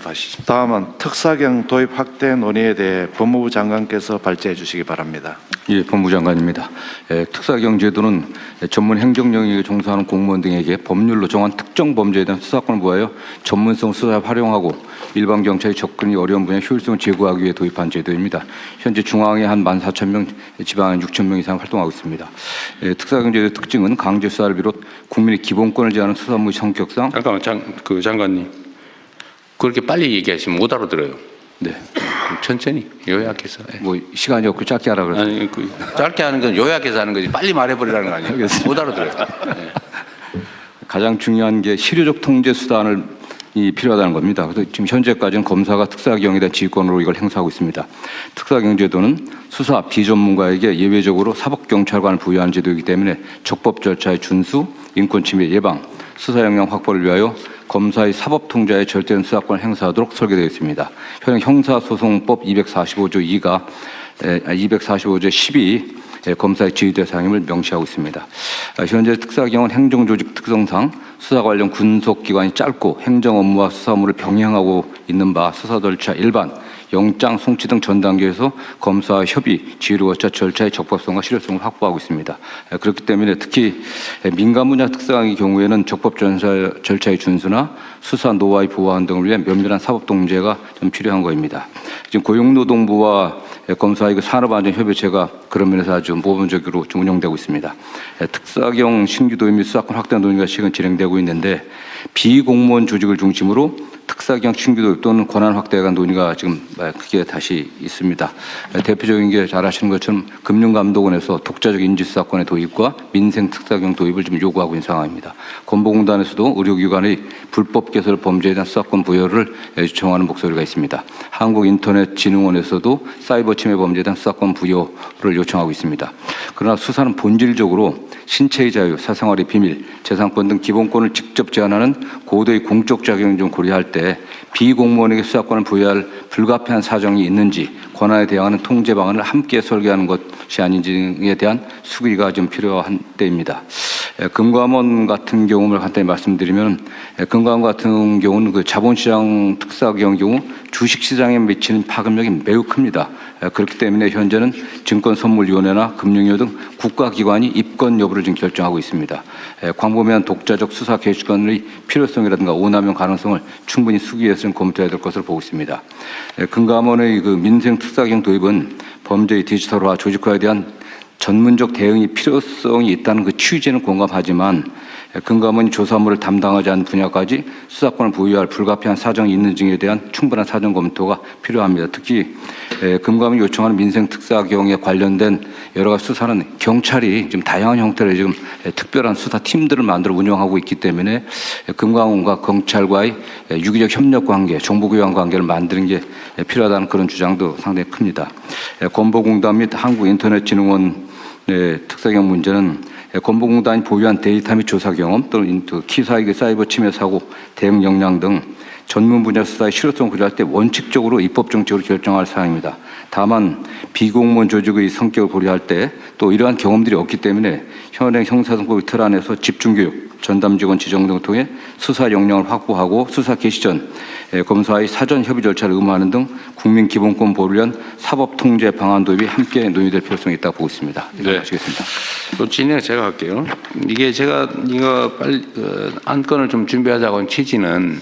답하시죠. 다음은 특사경 도입 확대 논의에 대해 법무부 장관께서 발제해 주시기 바랍니다. 예, 법무부 장관입니다. 특사경 제도는 전문 행정 영역에 종사하는 공무원 등에게 법률로 정한 특정 범죄에 대한 수사권을 부여하여 전문성 수사에 활용하고 일반 경찰이 접근이 어려운 분야 효율성을 제고하기 위해 도입한 제도입니다. 현재 중앙에 한 14,000명, 지방에 6,000명 이상 활동하고 있습니다. 특사경 제도의 특징은 강제 수사를 비롯 국민의 기본권을 제한하는 수사무의 성격상. 잠깐만, 장관님. 그렇게 빨리 얘기하시면 못 알아들어요. 네. 천천히 요약해서. 뭐 시간이 없고 짧게 하라 그래서. 아니, 짧게 하는 건 요약해서 하는 거지. 빨리 말해버리라는 거 아니에요? 알겠습니다. 못 알아들어요. 네. 가장 중요한 게 실효적 통제 수단을 필요하다는 겁니다. 그래서 지금 현재까지는 검사가 특사경에 대한 지휘권으로 이걸 행사하고 있습니다. 특사경 제도는 수사 비전문가에게 예외적으로 사법경찰관을 부여하는 제도이기 때문에 적법 절차의 준수, 인권침해 예방, 수사 역량 확보를 위하여 검사의 사법 통제에 절대적인 수사권을 행사하도록 설계되어 있습니다. 현행 형사소송법 245조 2가 245조 12 검사의 지휘 대상임을 명시하고 있습니다. 현재 특사경은 행정조직 특성상 수사 관련 군속기관이 짧고 행정 업무와 수사무를 병행하고 있는 바 수사 절차 일반, 영장, 송치 등 전 단계에서 검사와 협의, 지휘를 거쳐 절차의 적법성과 실효성을 확보하고 있습니다. 그렇기 때문에 특히 민간 분야 특사경의 경우에는 적법 절차의 준수나 수사 노하우 보완 등을 위해 면밀한 사법 통제가 좀 필요한 것입니다. 지금 고용노동부와 검사의 산업안전협의체가 그런 면에서 아주 모범적으로 좀 운영되고 있습니다. 특사경 신규 도입 및 수사권 확대 논의가 지금 진행되고 있는데 비공무원 조직을 중심으로 특사경 신규 도입 또는 권한 확대에 관한 논의가 지금 크게 다시 있습니다. 대표적인 게 잘 아시는 것처럼 금융감독원에서 독자적 인지수사권의 도입과 민생 특사경 도입을 지금 요구하고 있는 상황입니다. 건보공단에서도 의료기관의 불법 개설 범죄에 대한 수사권 부여를 요청하는 목소리가 있습니다. 한국인터넷진흥원에서도 사이버 침해 범죄에 대한 수사권 부여를 요청하고 있습니다. 그러나 수사는 본질적으로 신체의 자유, 사생활의 비밀, 재산권 등 기본권을 직접 제한하는 고도의 공적 작용을 좀 고려할 때 비공무원에게 수사권을 부여할 불가피한 사정이 있는지 권한에 대항하는 통제 방안을 함께 설계하는 것이 아닌지에 대한 수기가 좀 필요한 때입니다. 금감원 같은 경우를 간단히 말씀드리면 금감원 같은 경우는 그 자본시장 특사경 경우 주식시장에 미치는 파급력이 매우 큽니다. 그렇기 때문에 현재는 증권선물위원회나 금융위원 등 국가기관이 입건 여부를 지금 결정하고 있습니다. 광범위한 독자적 수사 개시권의 필요성이라든가 오남용 가능성을 충분히 수기해서 검토해야 될 것으로 보고 있습니다. 금감원의 그 민생 특사경 도입은 범죄의 디지털화, 조직화에 대한 전문적 대응이 필요성이 있다는 그 취지는 공감하지만 금감원이 조사물을 담당하지 않은 분야까지 수사권을 부여할 불가피한 사정이 있는지에 대한 충분한 사정 검토가 필요합니다. 특히 금감원이 요청하는 민생 특사경에 관련된 여러 가지 수사는 경찰이 지금 다양한 형태로 지금 특별한 수사 팀들을 만들어 운영하고 있기 때문에 금감원과 경찰과의 유기적 협력 관계, 정보교환 관계를 만드는 게 필요하다는 그런 주장도 상당히 큽니다. 건보공단 및 한국인터넷진흥원 특사경 문제는 건보공단이 보유한 데이터 및 조사 경험 또는 키사이기 사이버 침해 사고 대응 역량 등 전문 분야 수사의 실효성을 고려할 때 원칙적으로 입법 정책으로 결정할 사항입니다. 다만 비공무원 조직의 성격을 고려할 때 또 이러한 경험들이 없기 때문에 현행 형사소송법 틀 안에서 집중교육, 전담직원 지정 등을 통해 수사 역량을 확보하고 수사 개시 전 검사의 사전 협의 절차를 의무화하는 등 국민 기본권 보호를 위한 사법 통제 방안 도입이 함께 논의될 필요성이 있다고 보고 있습니다. 네. 마치겠습니다. 또 진행 제가 할게요. 이게 제가 이거 빨리 안건을 좀 준비하자고 한 취지는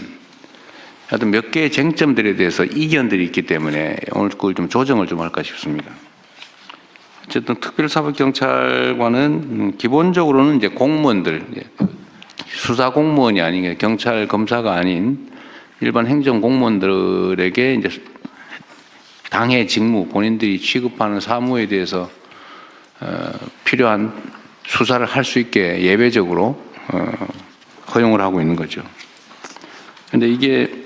하여튼 몇 개의 쟁점들에 대해서 이견들이 있기 때문에 오늘 그걸 좀 조정을 좀 할까 싶습니다. 어쨌든 특별사법경찰관은 기본적으로는 이제 공무원들, 수사 공무원이 아닌 경찰 검사가 아닌 일반 행정 공무원들에게 이제 당의 직무, 본인들이 취급하는 사무에 대해서 필요한 수사를 할 수 있게 예외적으로 허용을 하고 있는 거죠. 그런데 이게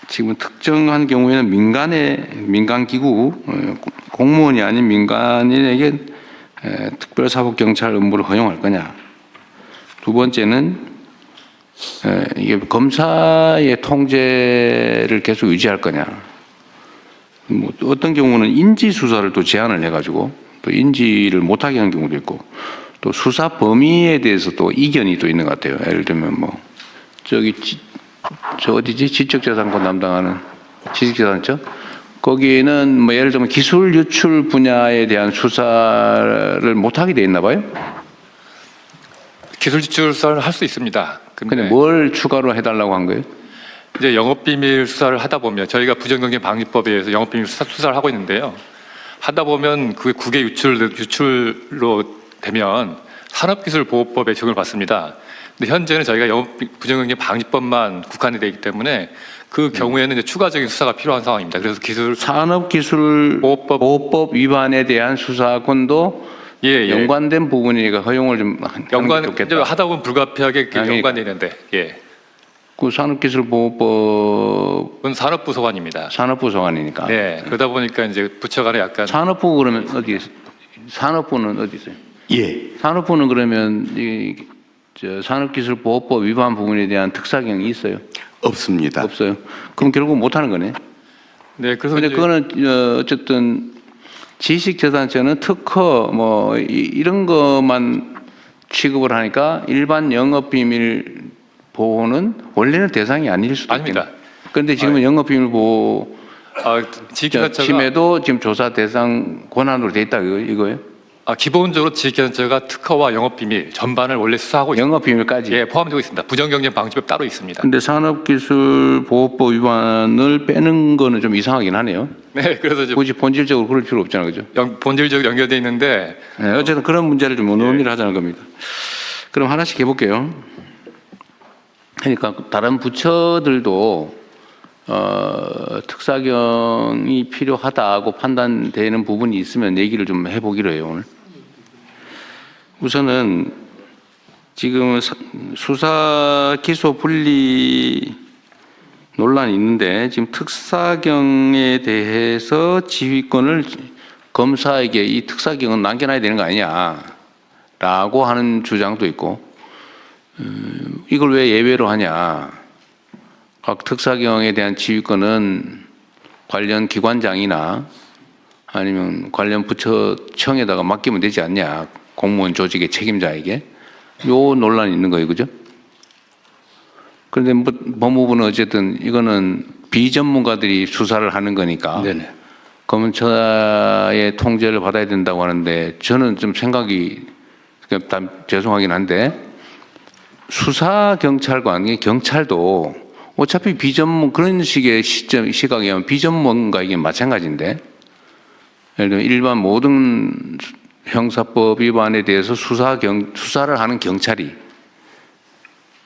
지금 특정한 경우에는 민간기구, 공무원이 아닌 민간인에게 특별사법경찰 업무를 허용할 거냐. 두 번째는 이게 검사의 통제를 계속 유지할 거냐. 뭐 어떤 경우는 인지수사를 또 제한을 해가지고 또 인지를 못하게 하는 경우도 있고 또 수사 범위에 대해서 또 이견이 또 있는 것 같아요. 예를 들면 뭐 저 어디지 지적재산권 담당하는 지식재산처 거기는 뭐 예를 들면 기술 유출 분야에 대한 수사를 못 하게 돼 있나 봐요. 기술 유출 수사를 할 수 있습니다. 근데 뭘 추가로 해달라고 한 거예요? 이제 영업비밀 수사를 하다 보면 저희가 부정경쟁 방지법에 의해서 영업비밀 수사를 하고 있는데요. 하다 보면 그 국외 유출로 되면 산업기술보호법에 적용을 받습니다. 근데 현재는 저희가 부정경쟁 방지법만 국한이 되기 때문에 그 경우에는 이제 추가적인 수사가 필요한 상황입니다. 그래서 산업기술보호법 위반에 대한 수사권도 연관된 부분이니까 허용을 좀 하는 게 좋겠다. 하다 보면 불가피하게 연관이 있는데 그 산업기술보호법은 산업부 소관입니다. 산업부 소관이니까. 네, 그러다 보니까 이제 부처 간에 약간 산업부 그러면 어디 있어요? 산업부는 어디 있어요? 예. 산업부는 그러면 산업기술보호법 위반 부분에 대한 특사경이 있어요? 없습니다. 없어요. 그럼 결국 못 하는 거네. 네, 그래서 근데 그거는 어쨌든 지식재산처는 특허 뭐 이런 것만 취급을 하니까 일반 영업비밀 보호는 원래는 대상이 아닐 수도 있습니다. 아닙니다. 그런데 지금은 영업비밀 보호 지식재산처가 침해도 지금 조사 대상 권한으로 돼 있다 이거예요? 기본적으로 지식재산처가 특허와 영업비밀 전반을 원래 수사하고 있습니다. 영업비밀까지? 포함되고 있습니다. 부정경쟁 방지법 따로 있습니다. 근데 산업기술보호법 위반을 빼는 거는 좀 이상하긴 하네요. 네, 그래서 이제 굳이 본질적으로 그럴 필요 없잖아요, 그죠? 본질적으로 연결되어 있는데 네, 어쨌든 그런 문제를 좀 논의를 하자는 겁니다. 그럼 하나씩 해볼게요. 그러니까 다른 부처들도 특사경이 필요하다고 판단되는 부분이 있으면 얘기를 좀 해보기로 해요, 오늘. 우선은 지금 수사 기소 분리 논란이 있는데 지금 특사경에 대해서 지휘권을 검사에게 이 특사경은 남겨놔야 되는 거 아니냐라고 하는 주장도 있고 이걸 왜 예외로 하냐. 각 특사경에 대한 지휘권은 관련 기관장이나 아니면 관련 부처청에다가 맡기면 되지 않냐. 공무원 조직의 책임자에게. 요 논란이 있는 거예요. 그죠? 그런데 뭐 법무부는 어쨌든 이거는 비전문가들이 수사를 하는 거니까 네네. 검찰의 통제를 받아야 된다고 하는데 저는 좀 생각이 죄송하긴 한데 수사경찰관이 경찰도 어차피 그런 식의 시각이면 비전문가에게 마찬가지인데 예를 들면 일반 모든 형사법 위반에 대해서 수사를 하는 경찰이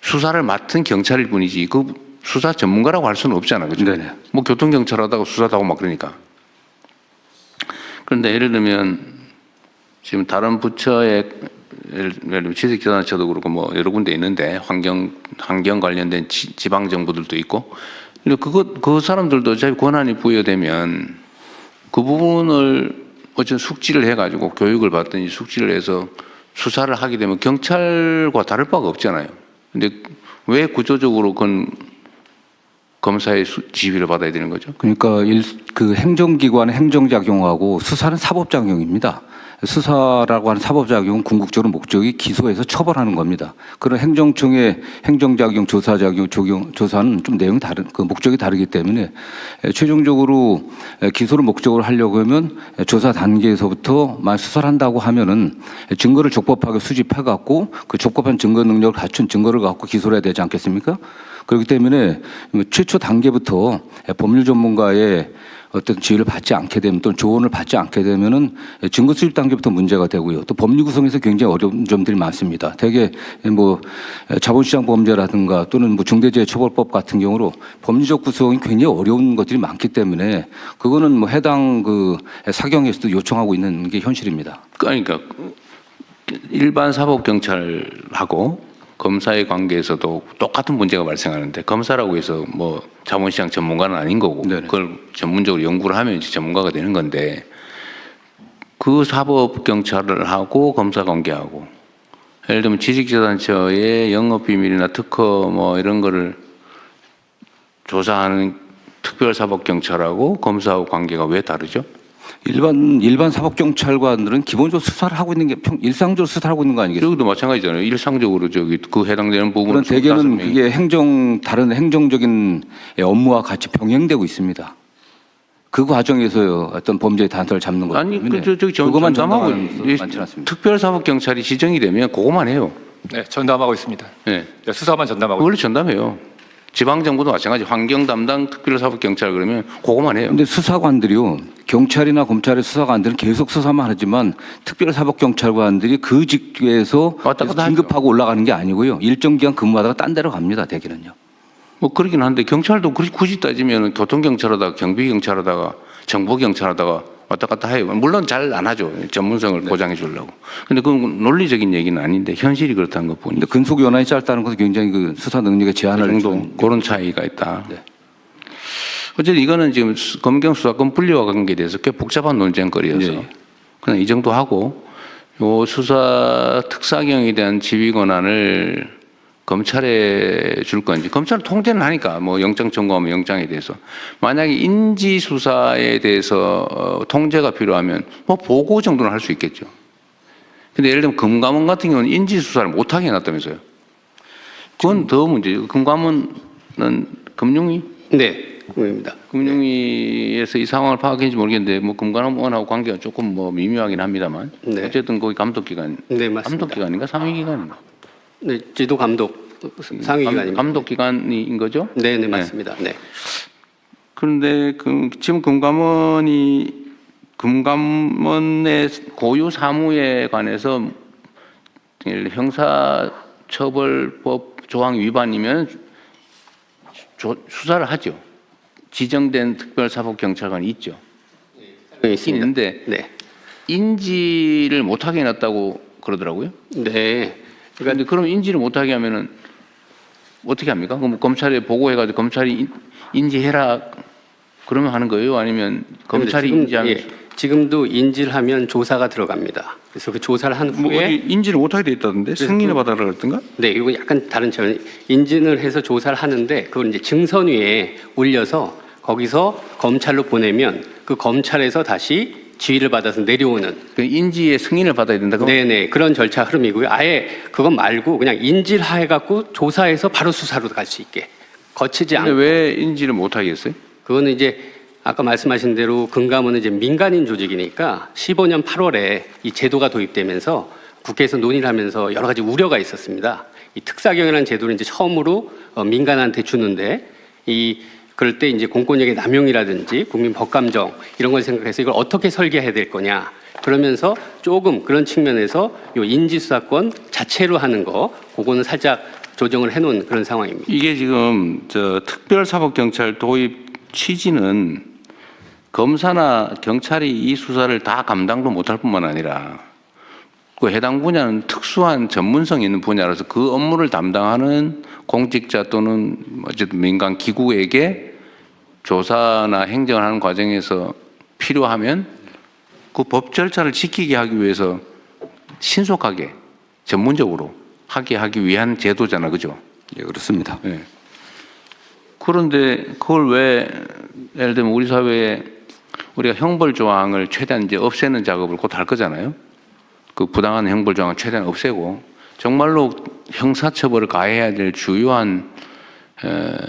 수사를 맡은 경찰일 뿐이지 그 수사 전문가라고 할 수는 없잖아. 그죠? 네네. 뭐 교통경찰 하다가 수사도 하고 막 그러니까. 그런데 예를 들면 지금 다른 부처의 예를 들면 지식재산처도 그렇고 뭐 여러 군데 있는데 환경 관련된 지방 정부들도 있고 그 사람들도 어차피 권한이 부여되면 그 부분을 어쨌든 숙지를 해가지고 교육을 받든지 숙지를 해서 수사를 하게 되면 경찰과 다를 바가 없잖아요. 근데 왜 구조적으로 그건 검사의 지휘를 받아야 되는 거죠? 그러니까 그 행정기관의 행정작용하고 수사는 사법작용입니다. 수사라고 하는 사법작용은 궁극적으로 목적이 기소해서 처벌하는 겁니다. 그런 행정청의 행정작용, 조사작용, 조사는 좀 내용이 그 목적이 다르기 때문에 최종적으로 기소를 목적으로 하려고 하면 조사 단계에서부터 수사를 한다고 하면은 증거를 적법하게 수집해갖고 그 적법한 증거 능력을 갖춘 증거를 갖고 기소를 해야 되지 않겠습니까? 그렇기 때문에 최초 단계부터 법률 전문가의 어떤 지휘를 받지 않게 되면 또는 조언을 받지 않게 되면은 증거 수집 단계부터 문제가 되고요. 또 법률 구성에서 굉장히 어려운 점들이 많습니다. 대개 뭐 자본시장 범죄라든가 또는 뭐 중대재해처벌법 같은 경우로 법률적 구성이 굉장히 어려운 것들이 많기 때문에 그거는 뭐 해당 그 사경에서도 요청하고 있는 게 현실입니다. 그러니까 일반 사법경찰하고 검사의 관계에서도 똑같은 문제가 발생하는데 검사라고 해서 뭐 자본시장 전문가는 아닌 거고 네네. 그걸 전문적으로 연구를 하면 이제 전문가가 되는 건데 그 사법경찰을 하고 검사 관계하고 예를 들면 지식재산처의 영업비밀이나 특허 뭐 이런 거를 조사하는 특별사법경찰하고 검사하고 관계가 왜 다르죠? 일반 사법경찰관들은 기본적으로 수사를 하고 있는 게 일상적으로 수사를 하고 있는 거 아니겠습니까? 여기도 마찬가지잖아요. 일상적으로 저기 그 해당되는 부분은 그런 대개는 25명이. 그게 다른 행정적인 업무와 같이 병행되고 있습니다. 그 과정에서 어떤 범죄의 단서를 잡는 것 아니 때문에 저기 그것만 전담하고 전담하는 많지 않습니다. 특별사법경찰이 지정이 되면 그것만 해요. 네, 전담하고 있습니다. 네. 네, 수사만 전담하고 원래 전담해요. 지방정부도 마찬가지. 환경 담당 특별사법경찰 그러면 그것만 해요. 근데 수사관들이요, 경찰이나 검찰의 수사관들은 계속 수사만 하지만 특별사법경찰관들이 그 직위에서 왔다 갔다 긴급하고 올라가는 게 아니고요. 일정 기간 근무하다가 딴 데로 갑니다. 대개는요. 뭐 그러긴 한데 경찰도 굳이 따지면 교통경찰하다가 경비경찰하다가 정보경찰하다가 왔다 갔다 해요. 물론 잘 안 하죠. 전문성을 보장해 주려고. 근데 그건 논리적인 얘기는 아닌데 현실이 그렇다는 것 근데 뿐이죠. 근속 연한이 짧다는 것은 굉장히 그 수사 능력에 그 제한을 정도 준- 그런 차이가 있다. 네. 어쨌든 이거는 지금 검경 수사권 분리와 관계에 대해서 꽤 복잡한 논쟁거리여서 예. 그냥 이 정도 하고 요 수사 특사경에 대한 지휘 권한을 검찰에 줄 건지 검찰은 통제는 하니까 뭐 영장 청구하면 영장에 대해서 만약에 인지 수사에 대해서 통제가 필요하면 뭐 보고 정도는 할 수 있겠죠. 근데 예를 들면 금감원 같은 경우는 인지 수사를 못하게 해놨다면서요. 그건 더 문제죠. 금감원은 금융위 네, 의원입니다. 금융위에서 이 상황을 파악했는지 모르겠는데 뭐 금감원하고 관계가 조금 뭐 미묘하긴 합니다만 네. 어쨌든 거기 감독기관 네, 맞습니다. 감독기관인가 상위기관인가 네, 지도 감독 상위기관입니다. 감독기관인 거죠? 네, 네, 맞습니다. 네. 그런데 지금 금감원의 고유 사무에 관해서 형사처벌법 조항 위반이면 수사를 하죠. 지정된 특별사법경찰관이 있죠. 네, 있습니다. 있는데 네. 인지를 못하게 해놨다고 그러더라고요. 네. 그런데 그럼 인지를 못하게 하면은 어떻게 합니까? 그럼 검찰에 보고해가지고 검찰이 인지해라 그러면 하는 거예요? 아니면 검찰이 지금, 인지하면 예, 지금도 인지를 하면 조사가 들어갑니다. 그래서 그 조사를 한 뭐 후에 어디 인지를 못하게 돼 있다던데 승인을 받아라 그랬던가? 네, 이거 약간 다른 차원. 인증을 해서 조사를 하는데 그걸 이제 증선위에 올려서 거기서 검찰로 보내면 그 검찰에서 다시 지휘를 받아서 내려오는 그 인지의 승인을 받아야 된다고? 네네 그런 절차 흐름이고요. 아예 그것 말고 그냥 인지를 해갖고 조사해서 바로 수사로 갈 수 있게 거치지 근데 않고 왜 인지를 못하게 했어요? 그거는 이제 아까 말씀하신 대로 금감원은 이제 민간인 조직이니까 15년 8월에 이 제도가 도입되면서 국회에서 논의를 하면서 여러 가지 우려가 있었습니다. 이 특사경이라는 제도를 이제 처음으로 민간한테 주는데 그럴 때 이제 공권력의 남용이라든지 국민 법감정 이런 걸 생각해서 이걸 어떻게 설계해야 될 거냐 그러면서 조금 그런 측면에서 요 인지수사권 자체로 하는 거 그거는 살짝 조정을 해놓은 그런 상황입니다. 이게 지금 특별사법경찰 도입 취지는 검사나 경찰이 이 수사를 다 감당도 못할 뿐만 아니라 그 해당 분야는 특수한 전문성이 있는 분야라서 그 업무를 담당하는 공직자 또는 어쨌든 민간 기구에게 조사나 행정을 하는 과정에서 필요하면 그 법 절차를 지키게 하기 위해서 신속하게 전문적으로 하기 위한 제도잖아, 그죠? 예, 그렇습니다. 네. 그런데 그걸 왜 예를 들면 우리 사회에 우리가 형벌 조항을 최대한 이제 없애는 작업을 곧 할 거잖아요. 그 부당한 형벌 조항을 최대한 없애고 정말로 형사처벌을 가해야 될 주요한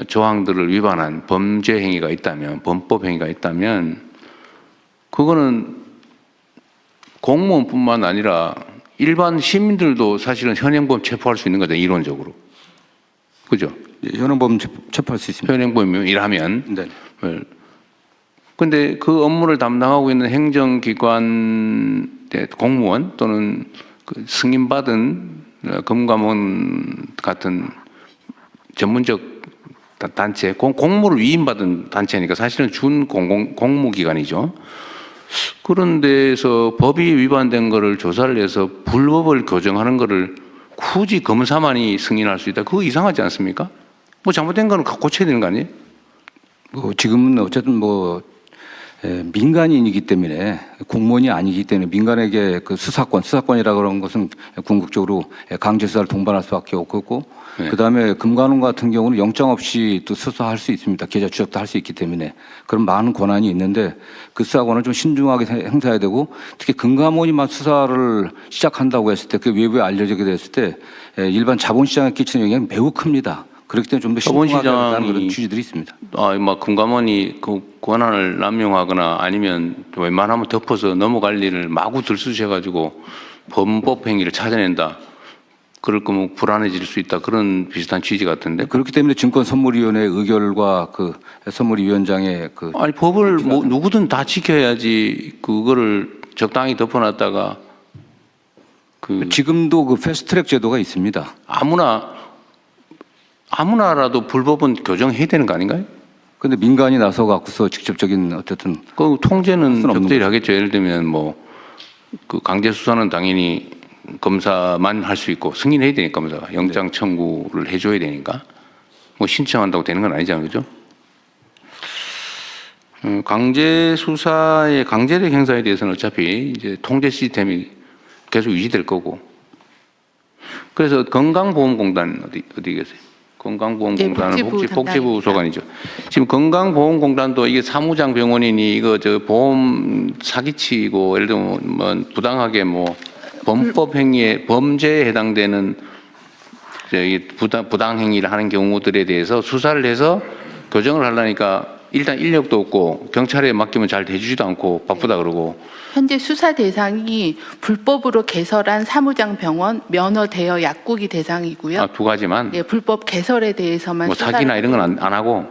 조항들을 위반한 범죄 행위가 있다면 범법 행위가 있다면 그거는 공무원뿐만 아니라 일반 시민들도 사실은 현행범 체포할 수 있는 거죠, 이론적으로. 그죠? 예, 현행범 체포할 수 있습니다. 현행범이면 일하면. 네. 그런데 그 업무를 담당하고 있는 행정기관 공무원 또는 그 승인받은 금감원 같은 전문적 단체, 공무를 위임받은 단체니까 사실은 준 공무기관이죠. 그런 데에서 법이 위반된 거를 조사를 해서 불법을 교정하는 거를 굳이 검사만이 승인할 수 있다. 그거 이상하지 않습니까? 뭐 잘못된 거는 고쳐야 되는 거 아니에요? 지금은 어쨌든 민간인이기 때문에 공무원이 아니기 때문에 민간에게 그 수사권이라 그런 것은 궁극적으로 강제 수사를 동반할 수밖에 없고 네. 그다음에 금감원 같은 경우는 영장 없이 또 수사할 수 있습니다. 계좌 추적도 할 수 있기 때문에 그런 많은 권한이 있는데 그 수사권을 좀 신중하게 행사해야 되고 특히 금감원이만 수사를 시작한다고 했을 때 그 외부에 알려지게 됐을 때 일반 자본시장에 끼치는 영향이 매우 큽니다. 그렇기 때문에 좀 더 신중하게 하는 그런 취지들이 있습니다. 금감원이 그 권한을 남용하거나 아니면 웬만하면 덮어서 넘어갈 일을 마구 들쑤셔가지고 범법 행위를 찾아낸다. 그럴 거면 불안해질 수 있다. 그런 비슷한 취지 같은데. 그렇기 때문에 증권선물위원회의 의결과 그 선물위원장의 그 아니 법을 뭐 누구든 다 지켜야지 그거를 적당히 덮어놨다가 지금도 그 패스트트랙 제도가 있습니다. 아무나라도 불법은 교정해야 되는 거 아닌가요? 근데 민간이 나서 갖고서 직접적인 어쨌든 그 통제는 수는 없는 적절히 하겠죠. 예를 들면 뭐 그 강제 수사는 당연히 검사만 할 수 있고 승인해야 되니까 검사가 영장 청구를 해줘야 되니까 뭐 신청한다고 되는 건 아니잖아요, 그죠? 강제 수사의 강제력 행사에 대해서는 어차피 이제 통제 시스템이 계속 유지될 거고. 그래서 건강보험공단 어디 계세요? 건강보험공단은 네, 복지부 소관이죠. 지금 건강보험공단도 이게 사무장 병원이니 이거 저 보험 사기치고 예를 들면 뭐 부당하게 뭐 범법 행위에 범죄에 해당되는 저기 부당 행위를 하는 경우들에 대해서 수사를 해서 교정을 하려니까 일단 인력도 없고 경찰에 맡기면 잘 대주지도 않고 바쁘다 그러고. 현재 수사 대상이 불법으로 개설한 사무장 병원, 면허 대여 약국이 대상이고요. 두 가지만. 예, 불법 개설에 대해서만 뭐 사기나 이런 건 안 하고.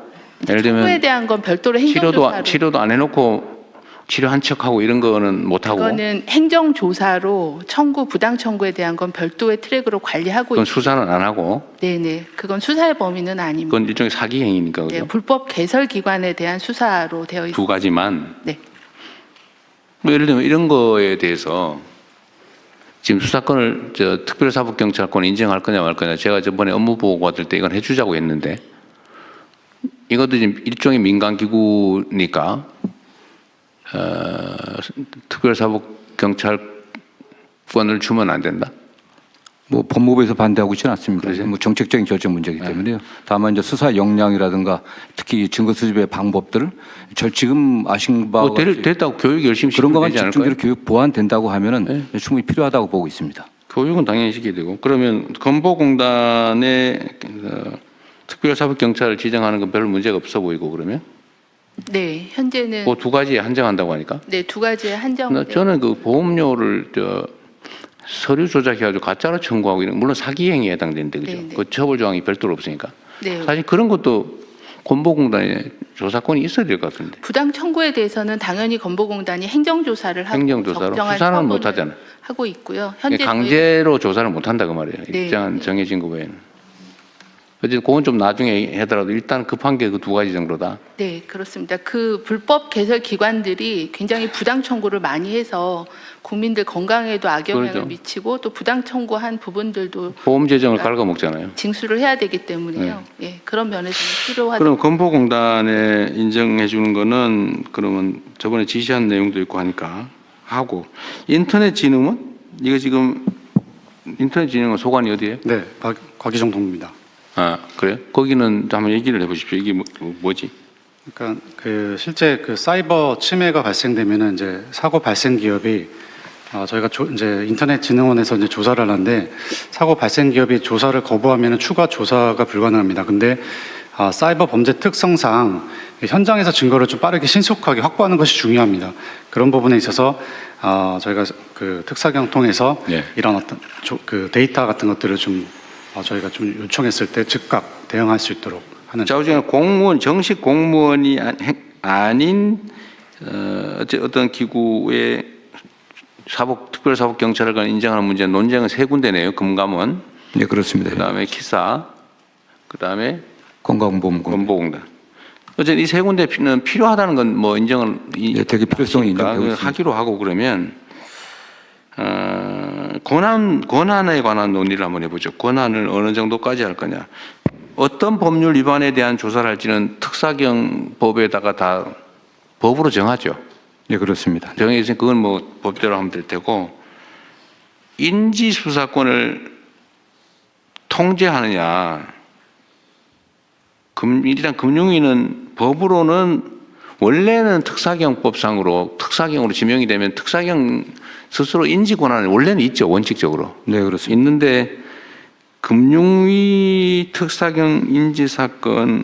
예를 청구에 들면 대한 건 별도로 행정조사로. 치료도 안 해놓고 치료한 척하고 이런 거는 못 하고. 그거는 행정조사로 부당 청구에 대한 건 별도의 트랙으로 관리하고 그건 수사는 안 하고. 네네. 그건 수사의 범위는 아닙니다. 그건 일종의 사기 행위니까 그죠? 네, 불법 개설 기관에 대한 수사로 되어 있습니다. 두 가지만. 네. 뭐 예를 들면 이런 거에 대해서 지금 수사권을 특별사법경찰권 인정할 거냐 말 거냐 제가 저번에 업무 보고 받을 때 이건 해주자고 했는데 이것도 지금 일종의 민간기구니까 특별사법경찰권을 주면 안 된다. 뭐 법무부에서 반대하고 있지는 않습니다. 그러세요? 뭐 정책적인 결정 문제이기 때문에요. 다만 이제 수사 역량이라든가 특히 증거 수집의 방법들 지금 아신 바와 뭐 됐다고 교육 열심히 그런 시키면 것만 되지 않을까요? 집중적으로 교육 보완된다고 하면은 충분히 필요하다고 보고 있습니다. 교육은 당연히 시켜야 되고 그러면 건보공단에 특별사법경찰을 지정하는 건 별 문제가 없어 보이고 그러면 네, 현재는 그 두 가지에 한정한다고 하니까 네, 두 가지의 한정. 저는 그 보험료를 서류 조작해가지고 가짜로 청구하고 이런 물론 사기 행위에 해당되는데 그죠? 네네. 그 처벌 조항이 별도로 없으니까 네. 사실 그런 것도 건보공단에 조사권이 있어야 될 것 같은데 부당 청구에 대해서는 당연히 건보공단이 행정조사를 하고 행정조사로 적정한 수사는 처분을 못 하잖아요. 하고 있고요. 현재 강제로 조사를 못 한다 그 말이에요. 네. 입장은 정해진 거 외에는. 어쨌든 그건 좀 나중에 하더라도 일단 급한 게 그 두 가지 정도다. 네, 그렇습니다. 그 불법 개설 기관들이 굉장히 부당 청구를 많이 해서 국민들 건강에도 악영향을 그렇죠. 미치고 또 부당 청구한 부분들도 보험 재정을 갉아먹잖아요. 징수를 해야 되기 때문에요. 예, 그런 면에서는 필요하다. 그럼 건보공단에 인정해 주는 거는 그러면 저번에 지시한 내용도 있고 하니까 하고 인터넷진흥원 이거 지금 인터넷진흥원 소관이 어디예요? 네, 곽희정 동무입니다. 아 그래요? 거기는 한번 얘기를 해보십시오. 이게 뭐지? 그러니까 그 실제 그 사이버 침해가 발생되면은 이제 사고 발생 기업이 저희가 이제 인터넷진흥원에서 이제 조사를 하는데 사고 발생 기업이 조사를 거부하면은 추가 조사가 불가능합니다. 근데 사이버 범죄 특성상 현장에서 증거를 좀 빠르게 신속하게 확보하는 것이 중요합니다. 그런 부분에 있어서 저희가 그 특사경 통해서 네. 이런 어떤 그 데이터 같은 것들을 좀 저희가 좀 요청했을 때 즉각 대응할 수 있도록 하는. 자, 어쨌든 공무원 정식 공무원이 아닌 어떤 기구의 특별사법경찰관 인정하는 문제 논쟁은 세 군데네요. 금감원, 네, 그렇습니다. 그다음에 기사, 그다음에 건강보험공단. 건보공단. 어쨌든 이 세 군데는 필요하다는 건 뭐 인정을 네, 되게 필요성이 하시니까 인정되고 있습니다. 하기로 하고 그러면 권한에 관한 논의를 한번 해보죠. 권한을 어느 정도까지 할 거냐. 어떤 법률 위반에 대한 조사를 할지는 특사경법에다가 다 법으로 정하죠. 네, 그렇습니다. 정해서 그건 뭐 법대로 하면 될 테고, 인지 수사권을 통제하느냐. 일단 금융위는 법으로는 원래는 특사경법상으로 특사경으로 지명이 되면 특사경 스스로 인지 권한이 원래는 있죠, 원칙적으로. 네, 그렇습니다. 있는데 금융위 특사경 인지 사건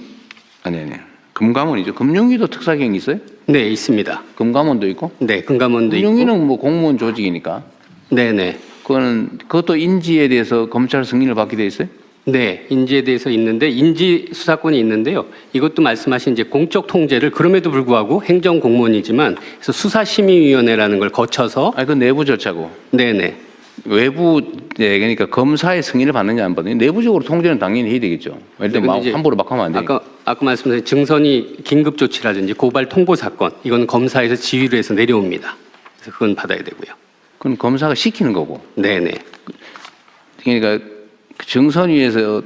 아니 금감원이죠. 금융위도 특사경이 있어요? 네, 있습니다. 금감원도 있고. 네, 금감원도 있고. 금융위는 뭐 공무원 조직이니까. 네네. 그것도 인지에 대해서 검찰 승인을 받게 돼 있어요? 네, 인지에 대해서 있는데 인지 수사권이 있는데요. 이것도 말씀하신 이제 공적 통제를 그럼에도 불구하고 행정 공무원이지만 그래서 수사심의위원회라는 걸 거쳐서 아니 그 내부 절차고. 네네. 외부 그러니까 검사의 승인을 받느냐 안 받느냐 내부적으로 통제는 당연히 해야 되겠죠. 예를 들면 근데 이제 함부로 막 하면 안 되니까. 아까 말씀드린 증선이 긴급 조치라든지 고발 통보 사건 이건 검사에서 지휘를 해서 내려옵니다. 그래서 그건 받아야 되고요. 그건 검사가 시키는 거고. 네네. 그러니까 증선위에서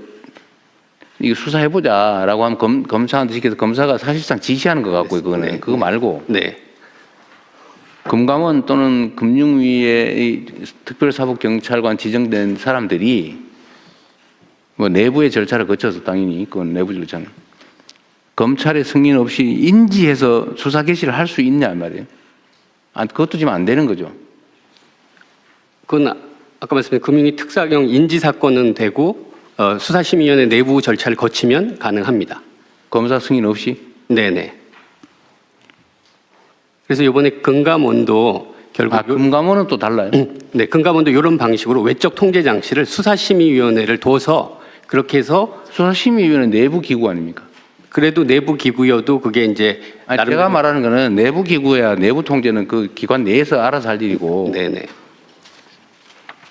이거 수사해보자라고 하면 검사한테 시켜서 검사가 사실상 지시하는 것 같고요. 그거는 네. 그거 말고 네. 금감원 또는 금융위의 특별사법경찰관 지정된 사람들이 뭐 내부의 절차를 거쳐서 당연히 그건 내부 절차는 검찰의 승인 없이 인지해서 수사 개시를 할 수 있냐 말이에요. 그것도 지금 안 되는 거죠. 그건 아까 말씀드린 금융위 특사경 인지 사건은 되고 수사심의위원회 내부 절차를 거치면 가능합니다. 검사 승인 없이. 네네. 그래서 이번에 금감원도 결국 금감원은 또 달라요. 네, 금감원도 이런 방식으로 외적 통제 장치를 수사심의위원회를 둬서 그렇게 해서 수사심의위원회 내부 기구 아닙니까? 그래도 내부 기구여도 그게 이제 제가 말하는 거는 내부 기구야 내부 통제는 그 기관 내에서 알아서 할 일이고 네네.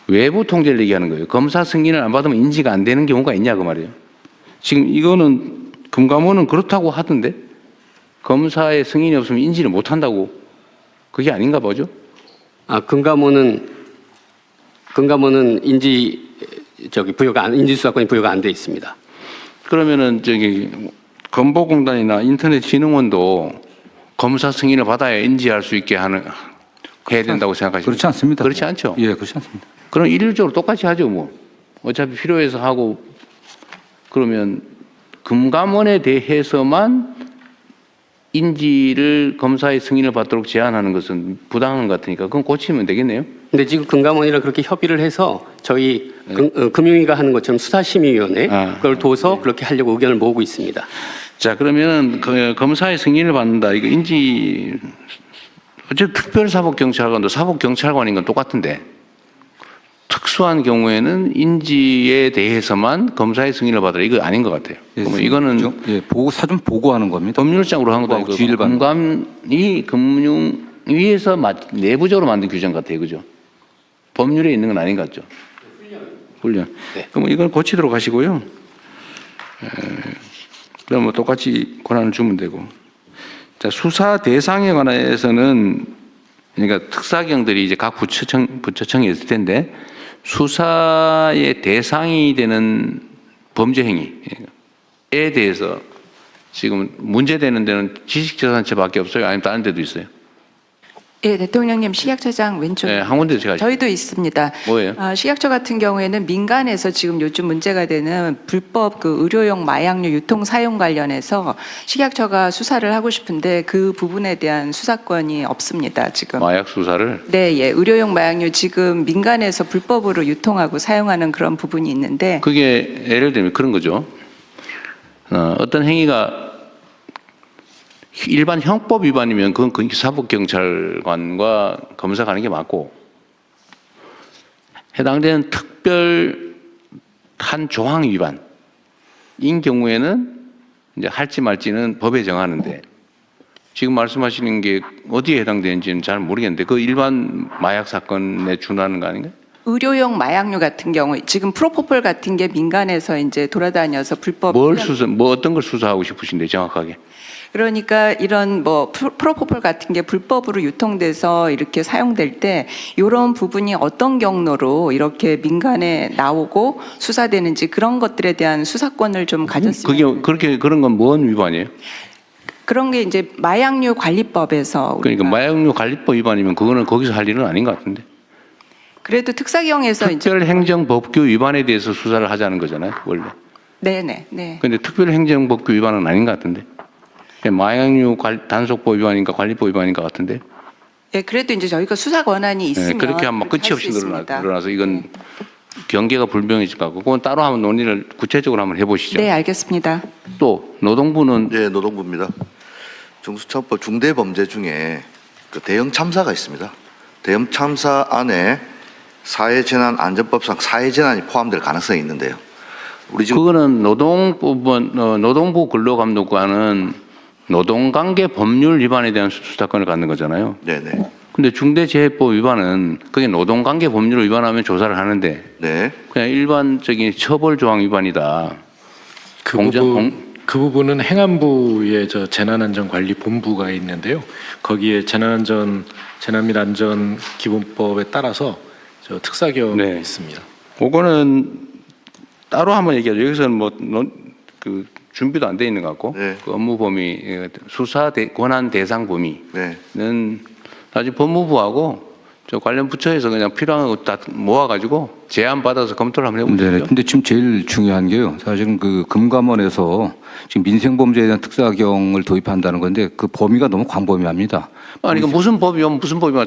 외부 통제를 얘기하는 거예요. 검사 승인을 안 받으면 인지가 안 되는 경우가 있냐 그 말이에요. 지금 이거는 금감원은 그렇다고 하던데 검사의 승인이 없으면 인지를 못 한다고 그게 아닌가 보죠? 금감원은 인지 수사권이 부여가 안 돼 있습니다. 그러면은 건보공단이나 인터넷진흥원도 검사 승인을 받아야 인지할 수 있게 해야 된다고 생각하십니까? 그렇지 않습니다. 그렇지 않죠? 예, 그렇지 않습니다. 그럼 일률적으로 똑같이 하죠, 뭐. 어차피 필요해서 하고 그러면 금감원에 대해서만 인지를 검사의 승인을 받도록 제한하는 것은 부당한 것 같으니까 그건 고치면 되겠네요. 근데 지금 금감원이랑 그렇게 협의를 해서 저희 금융위가 하는 것처럼 수사심의위원회 그걸 둬서 그렇게 하려고 의견을 모으고 있습니다. 자, 그러면 그 검사의 승인을 받는다. 이거 인지 어쨌든 특별사법경찰관도 사법경찰관인 건 똑같은데 특수한 경우에는 인지에 대해서만 검사의 승인을 받으라. 이거 아닌 것 같아요. 예, 그러면 이거는 사전 보고하는 겁니다. 법률상으로 한 것도 지휘를 아니고 금감이 금융위에서 내부적으로 만든 규정 같아요. 그죠? 법률에 있는 건 아닌 것 같죠? 훈련. 네. 그럼 이건 고치도록 하시고요. 그럼 뭐 똑같이 권한을 주면 되고. 자, 수사 대상에 관해서는 그러니까 특사경들이 이제 각 부처청이 있을 텐데 수사의 대상이 되는 범죄 행위에 대해서 지금 문제되는 데는 지식재산처밖에 없어요? 아니면 다른 데도 있어요? 예, 대통령님 식약처장 왼쪽. 네, 한 군데 제가 저희도 있습니다. 뭐예요? 식약처 같은 경우에는 민간에서 지금 요즘 문제가 되는 불법 그 의료용 마약류 유통 사용 관련해서 식약처가 수사를 하고 싶은데 그 부분에 대한 수사권이 없습니다. 지금. 마약 수사를 네, 예, 의료용 마약류 지금 민간에서 불법으로 유통하고 사용하는 그런 부분이 있는데. 그게 예를 들면 그런 거죠. 어떤 행위가 일반 형법 위반이면 그건 사법경찰관과 검사가 하는 게 맞고 해당되는 특별한 조항 위반인 경우에는 이제 할지 말지는 법에 정하는데 지금 말씀하시는 게 어디에 해당되는지는 잘 모르겠는데 그 일반 마약 사건에 준하는 거 아닌가요? 의료용 마약류 같은 경우 지금 프로포폴 같은 게 민간에서 이제 돌아다녀서 불법 어떤 걸 수사하고 싶으신데 정확하게? 그러니까 이런 뭐 프로포폴 같은 게 불법으로 유통돼서 이렇게 사용될 때 이런 부분이 어떤 경로로 이렇게 민간에 나오고 수사되는지 그런 것들에 대한 수사권을 좀 가졌으면. 그런 건 뭔 위반이에요? 그런 게 이제 마약류 관리법에서 그러니까 우리가 마약류 관리법 위반이면 그거는 거기서 할 일은 아닌 것 같은데. 그래도 특사경에서 이제 특별행정법규 위반에 대해서 수사를 하자는 거잖아요, 원래. 네네 네. 근데 특별행정법규 위반은 아닌 것 같은데. 그냥 마약류 단속법 위반인가 관리법 위반인가 같은데. 예, 그래도 이제 저희가 수사 권한이 네, 있으면 그렇게 하면 그렇게 끝이 할 없이 수 있습니다. 늘어나서 이건 경계가 불명해질 것 같고 그건 따로 한번 논의를 구체적으로 한번 해보시죠. 네, 알겠습니다. 또 노동부는 네, 노동부입니다. 중수처벌 중대범죄 중에 그 대형 참사가 있습니다. 대형 참사 안에 사회재난안전법상 사회재난이 포함될 가능성이 있는데요. 우리 지금 그거는 노동부 근로감독관은 노동관계 법률 위반에 대한 수사권을 갖는 거잖아요. 네네. 근데 중대재해법 위반은 그게 노동관계 법률을 위반하면 조사를 하는데 네. 그냥 일반적인 처벌 조항 위반이다. 그 부분은 행안부의 재난안전관리본부가 있는데요. 거기에 재난 및 안전 기본법에 따라서 특사경이 네. 있습니다. 그거는 따로 한번 얘기하죠. 여기서는 그 준비도 안 돼 있는 것 같고 네. 그 업무 범위, 수사 권한 대상 범위는 네. 나중에 법무부하고 저 관련 부처에서 그냥 필요한 거 다 모아가지고 제안 받아서 검토를 한번 해보죠. 네. 근데 지금 제일 중요한 게요. 사실은 그 금감원에서 지금 민생범죄에 대한 특사경을 도입한다는 건데 그 범위가 너무 광범위합니다. 아니, 이거 무슨 법이면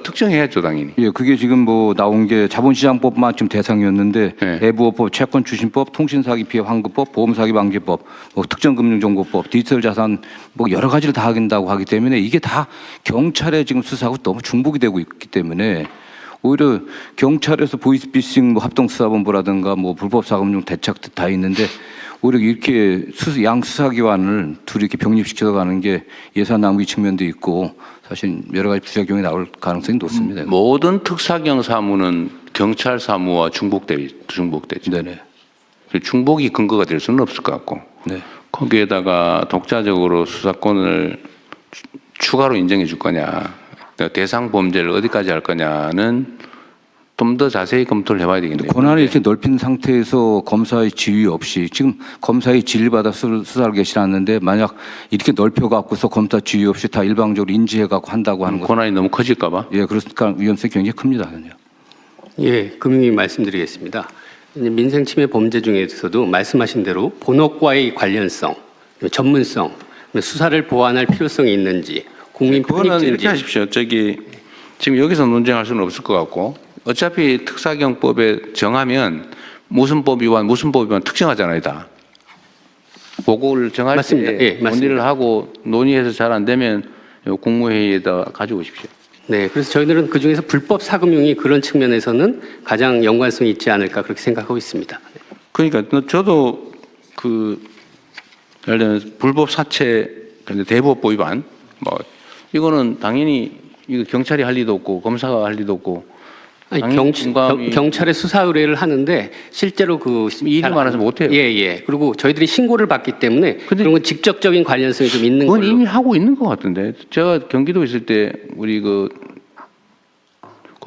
특정해야죠, 당연히. 예, 그게 지금 뭐 나온 게 자본시장법만 지금 대상이었는데 네. 애부업법, 채권추진법, 통신사기 피해 환급법, 보험사기 방지법, 뭐 특정금융정보법, 디지털 자산 뭐 여러 가지를 다 하긴다고 하기 때문에 이게 다 경찰에 지금 수사하고 너무 중복이 되고 있기 때문에 오히려 경찰에서 보이스피싱 뭐 합동수사본부라든가 뭐 불법사금융 대책도 다 있는데 오히려 이렇게 양 수사기관을 둘이 이렇게 병립시켜서 가는 게 예산 낭비 측면도 있고 사실 여러 가지 부작용이 나올 가능성이 높습니다. 모든 특사경 사무는 경찰 사무와 중복되죠. 네네. 중복이 근거가 될 수는 없을 것 같고 네. 거기에다가 독자적으로 수사권을 추가로 인정해 줄 거냐, 그러니까 대상 범죄를 어디까지 할 거냐는 좀 더 자세히 검토를 해봐야 되겠네요. 권한을 이렇게 넓힌 상태에서 검사의 지휘 없이 지금 검사의 지휘를 받아 수사를 개시하는데 만약 이렇게 넓혀갖고서 검사 지휘 없이 다 일방적으로 인지해갖고 한다고 하는 것 권한이 너무 커질까봐. 예, 그러니까 위험성이 굉장히 큽니다. 예, 금융위 말씀드리겠습니다. 이제 민생침해 범죄 중에서도 말씀하신 대로 본업과의 관련성, 전문성, 수사를 보완할 필요성이 있는지, 국민 그거는 이렇게 편익인지. 하십시오. 지금 여기서 논쟁할 수는 없을 것 같고 어차피 특사경법에 정하면 무슨 법 위반 특정하잖아요, 다. 그거를 정할 맞습니다. 때 예, 맞습니다. 논의를 하고 논의해서 잘 안 되면 국무회의에다 가져오십시오. 네, 그래서 저희들은 그 중에서 불법 사금융이 그런 측면에서는 가장 연관성이 있지 않을까 그렇게 생각하고 있습니다. 그러니까 저도 예를 들면 불법 사채, 대부업법 위반, 뭐 이거는 당연히 이거 경찰이 할 리도 없고 검사가 할 리도 없고. 아니, 공감이- 경찰에 수사 의뢰를 하는데 실제로 그 일이 많아서 못해요. 예. 그리고 저희들이 신고를 받기 때문에 근데 그런 건 직접적인 관련성이 좀 있는 그건 걸로. 이미 하고 있는 것 같은데. 제가 경기도 있을 때 우리 그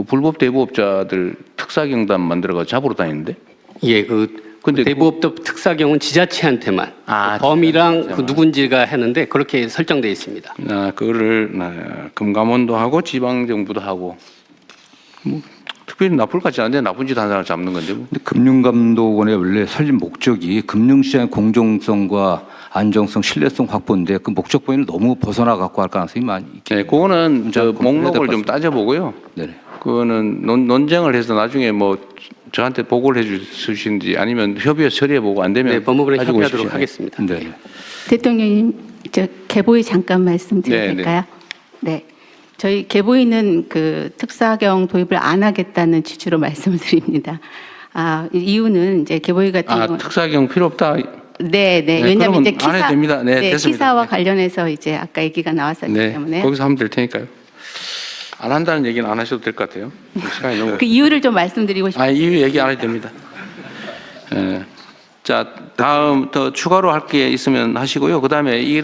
불법 대부업자들 특사경단 만들어가 잡으러 다니는데. 예, 근데 대부업법 특사경은 지자체한테만 범위랑 지자체한테만. 그 누군지가 하는데 그렇게 설정되어 있습니다. 그거를 금감원도 하고 지방 정부도 하고 뭐 특별히 나쁠 것 같지 않은데 나쁜 짓 한 사람 잡는 건데 뭐. 근데 금융감독원의 원래 설립 목적이 금융시장의 공정성과 안정성, 신뢰성 확보인데 그 목적 범위를 너무 벗어나 갖고 할 가능성이 많이 있기 네, 때문에 그거는 저 검토해야 될것 목록을 좀 같습니다. 따져보고요. 네네. 그거는 논쟁을 해서 나중에 뭐 저한테 보고를 해주시는지 아니면 협의해서 처리해보고 안 되면 네, 법무부에 가지고 협의하도록 오십시오. 하겠습니다. 네. 대통령님, 개보위 잠깐 말씀드려도 네, 될까요? 네. 저희 개보위는 그 특사경 도입을 안 하겠다는 취지로 말씀을 드립니다. 이유는 이제 개보위 같은 경우는 특사경 필요 없다. 네. 네, 왜냐하면 그러면 이제 안 해도 됩니다. 네, 됐습니다. 기사와 네. 관련해서 이제 아까 얘기가 나왔었기 네, 때문에 거기서 하면 될 테니까요. 안 한다는 얘기는 안 하셔도 될 것 같아요. 시간이 너무. 그 이유를 좀 말씀드리고 싶습니다. 이유 얘기 안 해도 됩니다. 자, 다음 더 추가로 할 게 있으면 하시고요. 그 다음에 이